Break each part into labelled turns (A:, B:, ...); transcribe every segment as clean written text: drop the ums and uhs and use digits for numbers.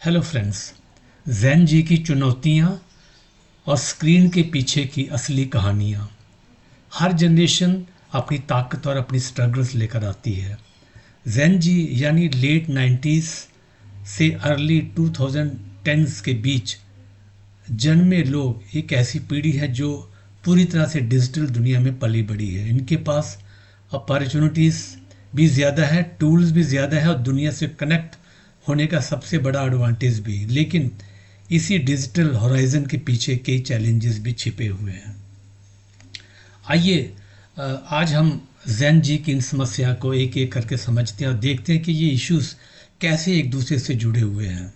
A: Hello friends. Jain ji की चुनौतियाँ और स्क्रीन के पीछे की असली कहानियाँ। हर जनरेशन अपनी ताकत और अपनी स्ट्रगल्स लेकर आती है। जैन जी यानी लेट 90s से अर्ली 2010s के बीच जन्मे लोग एक ऐसी पीढ़ी है जो पूरी तरह से डिजिटल दुनिया में पली बड़ी है। इनके पास अपॉर्चुनिटीज़ भी ज़्यादा है, टूल्स भी ज़्यादा है और दुनिया से कनेक्ट होने का सबसे बड़ा एडवांटेज भी। लेकिन इसी डिजिटल होराइजन के पीछे कई चैलेंजेस भी छिपे हुए हैं। आइए आज हम जैन जी की इन समस्या को एक एक करके समझते हैं और देखते हैं कि ये इश्यूज कैसे एक दूसरे से जुड़े हुए हैं।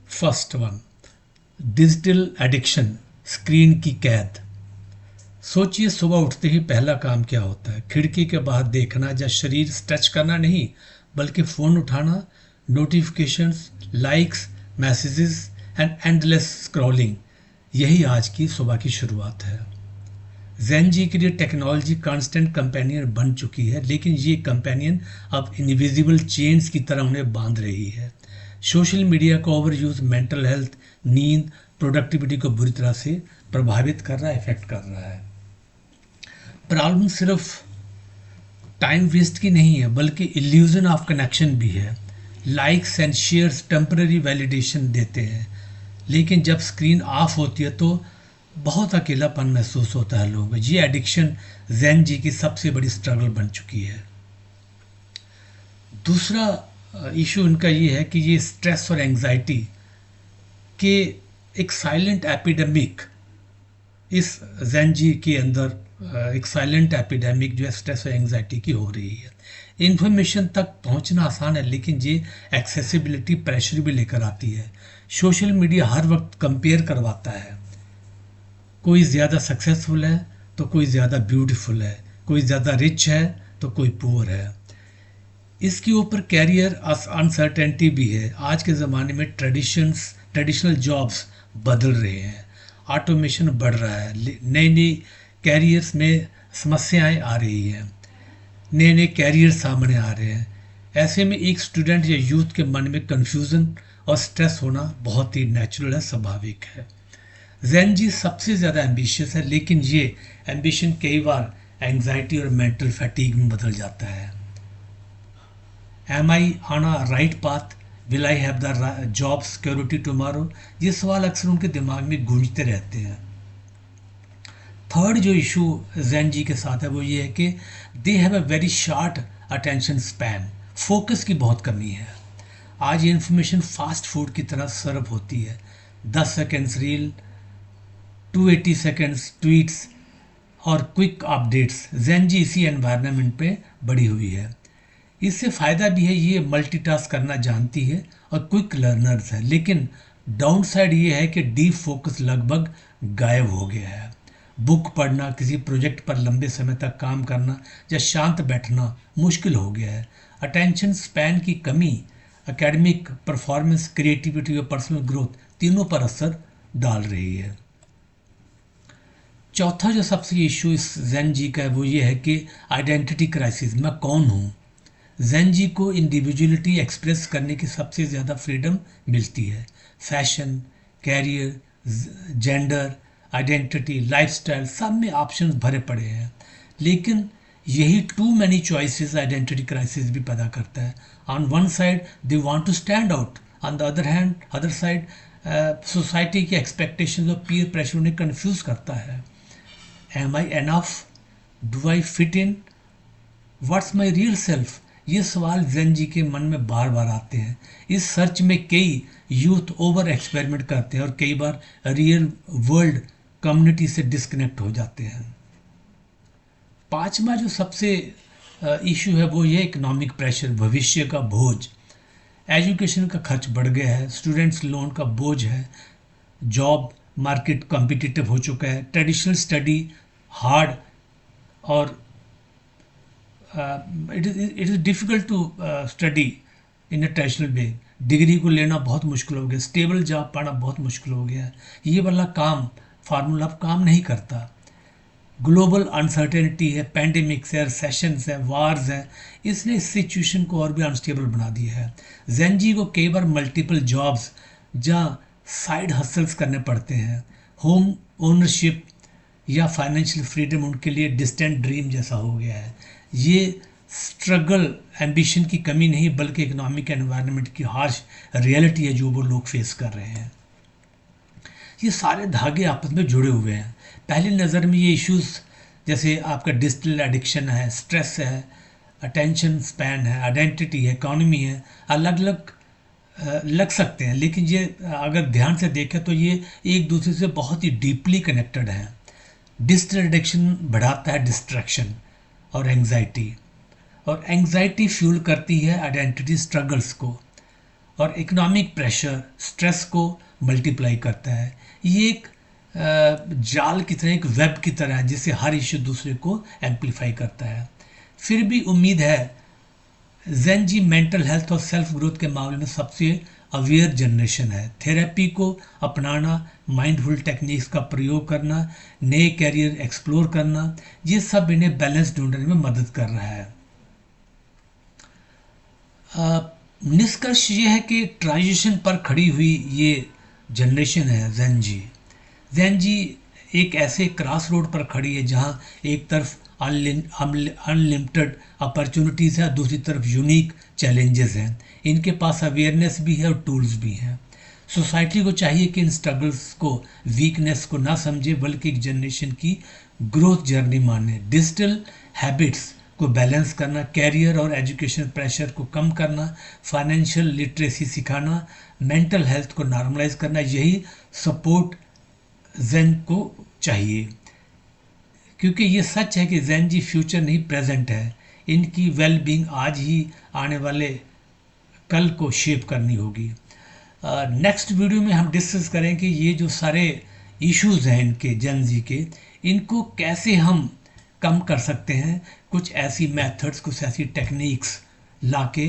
A: First one, digital addiction, screen की कैद। सोचिए सुबह उठते ही पहला काम क्या होता है? खिड़की के बाहर देखना या शरीर स्ट्रेच करना नहीं, बल्कि फ़ोन उठाना, notifications, likes, messages and endless scrolling. यही आज की सुबह की शुरुआत है। जैन जी के लिए टेक्नोलॉजी कांस्टेंट कंपेनियन बन चुकी है, लेकिन ये कंपेनियन अब इनविजिबल चेन्स की तरह उन्हें बांध रही है। सोशल मीडिया का ओवर यूज़ मेंटल हेल्थ, नींद, प्रोडक्टिविटी को बुरी तरह से प्रभावित कर रहा है, इफेक्ट कर रहा है। प्रॉब्लम सिर्फ टाइम वेस्ट की नहीं है, बल्कि इल्यूजन ऑफ कनेक्शन भी है। Likes and shares temporary validation देते हैं, लेकिन जब स्क्रीन ऑफ होती है तो बहुत अकेलापन महसूस होता है लोगों को। ये एडिक्शन जैन जी की सबसे बड़ी स्ट्रगल बन चुकी है। दूसरा इशू इनका ये है कि ये स्ट्रेस और एंग्जाइटी के एक साइलेंट एपिडेमिक इस जैन जी के अंदर एक साइलेंट एपिडेमिक जो है स्ट्रेस और एंग्जाइटी की हो रही है। इन्फॉर्मेशन तक पहुंचना आसान है, लेकिन ये एक्सेसिबिलिटी प्रेशर भी लेकर आती है। सोशल मीडिया हर वक्त कंपेयर करवाता है। कोई ज़्यादा सक्सेसफुल है तो कोई ज़्यादा ब्यूटीफुल है, कोई ज़्यादा रिच है तो कोई पुअर है। इसके ऊपर कैरियर अनसर्टेनिटी भी है। आज के ज़माने में ट्रेडिशनल जॉब्स बदल रहे हैं, ऑटोमेशन बढ़ रहा है, नई नई कैरियर्स में समस्याएं आ रही हैं, नए नए कैरियर सामने आ रहे हैं। ऐसे में एक स्टूडेंट या यूथ के मन में कन्फ्यूज़न और स्ट्रेस होना बहुत ही नेचुरल है, स्वाभाविक है। जैन जी सबसे ज़्यादा एम्बिशियस है, लेकिन ये एम्बिशन कई बार एंग्जाइटी और मेंटल फैटीग में बदल जाता है। Am I on a right path? Will I have the job security tomorrow? ये सवाल अक्सर उनके दिमाग में गूंजते रहते हैं। थर्ड जो इशू जैन जी के साथ है वो ये है कि they have a very short attention span. Focus की बहुत कमी है। आज ये इन्फॉर्मेशन फास्ट फूड की तरह सर्व होती है। 10 सेकेंड्स रील, 280 सेकेंड्स ट्वीट्स और क्विक अपडेट्स। जैन जी इसी एनवायरनमेंट पे बड़ी हुई है। इससे फ़ायदा भी है, ये मल्टीटास्क करना जानती है और क्विक लर्नर्स है, लेकिन डाउन साइड ये है कि डीप फोकस लगभग गायब हो गया है। बुक पढ़ना, किसी प्रोजेक्ट पर लंबे समय तक काम करना या शांत बैठना मुश्किल हो गया है। अटेंशन स्पैन की कमी एकेडमिक परफॉर्मेंस, क्रिएटिविटी और पर्सनल ग्रोथ तीनों पर असर डाल रही है। चौथा जो सबसे इशू इस जैन जी का है वो ये है कि आइडेंटिटी क्राइसिस, मैं कौन हूँ। जैन जी को इंडिविजुअलिटी एक्सप्रेस करने की सबसे ज़्यादा फ्रीडम मिलती है। Fashion, career, gender, identity, lifestyle, सब में ऑप्शंस भरे पड़े हैं, लेकिन यही too many choices identity crisis भी पैदा करता है। On one side they want to stand out, on the other side society की एक्सपेक्टेशंस और पीयर प्रेशर उन्हें कंफ्यूज करता है। Am I enough? Do I fit in? What's my real self? ये सवाल जैन जी के मन में बार बार आते हैं। इस सर्च में कई यूथ ओवर एक्सपेरिमेंट करते हैं और कई बार रियल वर्ल्ड कम्युनिटी से डिस्कनेक्ट हो जाते हैं। पांचवा जो सबसे इशू है वो ये इकोनॉमिक प्रेशर, भविष्य का बोझ। एजुकेशन का खर्च बढ़ गया है, स्टूडेंट्स लोन का बोझ है, जॉब मार्केट कॉम्पिटिटिव हो चुका है, ट्रेडिशनल स्टडी हार्ड और it is difficult to study in a traditional way. Degree को लेना बहुत मुश्किल हो गया, स्टेबल जॉब पाना बहुत मुश्किल हो गया है। ये वाला काम फार्मूला अब काम नहीं करता। ग्लोबल अनसर्टेनिटी है, पैंडेमिक्स है, रिसेशंस है, वार्स है, इसने इस सिचुएशन को और भी अनस्टेबल बना दिया है। जेंजी को कई बार मल्टीपल जॉब्स या साइड हसल्स करने पड़ते हैं। होम ओनरशिप या फाइनेंशियल फ्रीडम उनके लिए डिस्टेंट ड्रीम जैसा हो गया है। ये स्ट्रगल एम्बिशन की कमी नहीं बल्कि इकोनॉमिक एनवायरनमेंट की हार्श रियलिटी है जो वो लोग फेस कर रहे हैं। ये सारे धागे आपस में जुड़े हुए हैं। पहली नज़र में ये इश्यूज जैसे आपका डिजिटल एडिक्शन है, स्ट्रेस है, अटेंशन स्पैन है, आइडेंटिटी है, इकोनॉमी है, अलग अलग लग सकते हैं, लेकिन ये अगर ध्यान से देखें तो ये एक दूसरे से बहुत ही डीपली कनेक्टेड है। डिजिटल एडिक्शन बढ़ाता है डिस्ट्रैक्शन और एंग्जाइटी, और एंग्जाइटी फ्यूल करती है आइडेंटिटी स्ट्रगल्स को, और इकोनॉमिक प्रेशर स्ट्रेस को मल्टीप्लाई करता है। ये एक जाल की तरह, एक वेब की तरह है जिससे हर इशू दूसरे को एम्पलीफाई करता है। फिर भी उम्मीद है। जेंजी मेंटल हेल्थ और सेल्फ ग्रोथ के मामले में सबसे अवेयर जनरेशन है। थेरेपी को अपनाना, माइंडफुल टेक्निक्स का प्रयोग करना, नए कैरियर एक्सप्लोर करना, ये सब इन्हें बैलेंस ढूंढने में मदद कर रहा है। निष्कर्ष ये है कि ट्रांजिशन पर खड़ी हुई ये जनरेशन है जेंजी। जेंजी एक ऐसे क्रॉस रोड पर खड़ी है जहाँ एक तरफ अनलिमिटेड अपॉर्चुनिटीज़ है, दूसरी तरफ यूनिक चैलेंजेस हैं। इनके पास अवेयरनेस भी है और टूल्स भी हैं। सोसाइटी को चाहिए कि इन स्ट्रगल्स को, वीकनेस को ना समझे बल्कि एक जनरेशन की ग्रोथ जर्नी माने। डिजिटल हैबिट्स को बैलेंस करना, कैरियर और एजुकेशन प्रेशर को कम करना, फाइनेंशियल लिटरेसी सिखाना, मेंटल हेल्थ को नॉर्मलाइज करना, यही सपोर्ट जेन को चाहिए। क्योंकि ये सच है कि जेन जी फ्यूचर नहीं प्रेजेंट है। इनकी वेल बीइंग आज ही आने वाले कल को शेप करनी होगी। नेक्स्ट वीडियो में हम डिस्कस करें कि ये जो सारे इश्यूज हैं इनके जेन जी के, इनको कैसे हम कम कर सकते हैं, कुछ ऐसी मेथड्स, कुछ ऐसी टेक्निक्स लाके,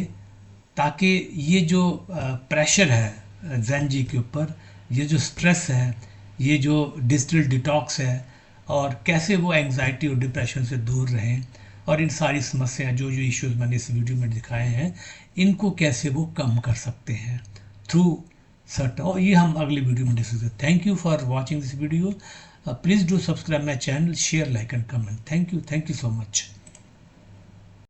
A: ताकि ये जो प्रेशर है जेन जी के ऊपर, ये जो स्ट्रेस है, ये जो डिजिटल डिटॉक्स है, और कैसे वो एंग्जाइटी और डिप्रेशन से दूर रहें, और इन सारी समस्याएं जो जो इश्यूज मैंने इस वीडियो में दिखाए हैं, इनको कैसे वो कम कर सकते हैं थ्रू सर्टन, और ये हम अगली वीडियो में डिस्कस करें। Thank you for watching this video. Please do subscribe my channel, share, like and comment. Thank you so much.